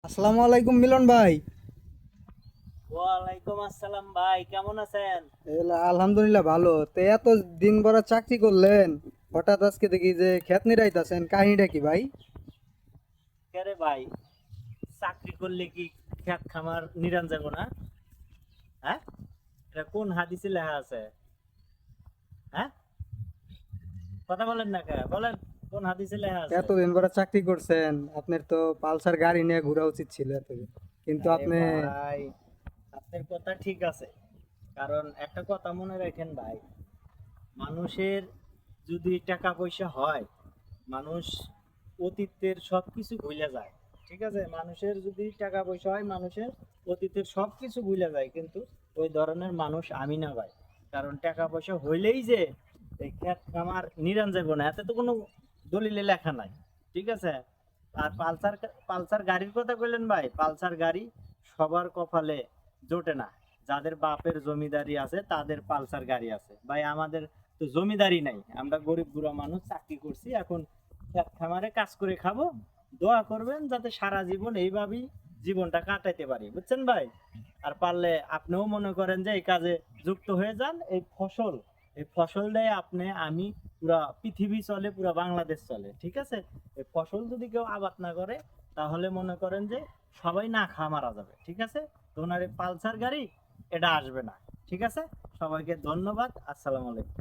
আসসালামু আলাইকুম মিলন ভাই। ওয়ালাইকুম আসসালাম ভাই, কেমন আছেন? আলহামদুলিল্লাহ ভালো। তো এত দিন ভরা চাকরি করলেন, হঠাৎ আজকে দেখি যে খেত নিরাইতাছেন, কাহিনীটা কি ভাই? কে ভাই, চাকরি করলে কি খেত খামার নিরান যাবো না? হ্যাঁ, এটা কোন হাদিসে লেখা আছে? হ্যাঁ, কথা বলেন না কে বলেন, কোন হাদিসে লেখা আছে? এতদিন ভরা চাকরি করছেন, আপনার তো পালসার গাড়ি নিয়ে ঘোরা উচিত ছিল এতদিন, কিন্তু আরে আপনি ভাই, আপনার কথা ঠিক আছে, কারণ একটা কথা মনে রাখেন ভাই, মানুষের যদি টাকা পয়সা হয়, মানুষ অতীতের সবকিছু ভুলে যায়। ঠিক আছে, মানুষের যদি টাকা পয়সা হয়, মানুষের অতীতের সবকিছু ভুলে যায়, কিন্তু ওই ধরনের মানুষ আমি না ভাই। কারণ টাকা পয়সা হইলেই যে এই ক্ষেত খামার নিরান যাবো না, এতে তো কোনো দলিলে লেখা নাই। ঠিক আছে। আর পালসার, পালসার গাড়ির কথা কইলেন ভাই, পালসার গাড়ি সবার কপালে জোটে না। যাদের বাপের জমিদারি আছে তাদের পালসার গাড়ি আছে ভাই, আমাদের তো জমিদারি নাই, আমরা গরিব বুড়া মানুষ, চাকরি করছি, এখন ক্ষেত খামারে কাজ করে খাবো। দোয়া করবেন যাতে সারা জীবন এইভাবেই জীবনটা কাটাইতে পারি, বুঝছেন ভাই? আর পারলে আপনিও মনে করেন যে এই কাজে যুক্ত হয়ে যান। এই ফসল দেয় আপনি আমি, পুরা পৃথিবী চলে, পুরা বাংলাদেশ চলে। ঠিক আছে। এই ফসল যদি কেউ আবাদ না করে, তাহলে মনে করেন যে সবাই না খাওয়া মারা যাবে। ঠিক আছে। তো ওনার এই পালসার গাড়ি এটা আসবে না। ঠিক আছে। সবাইকে ধন্যবাদ। আসসালামু আলাইকুম।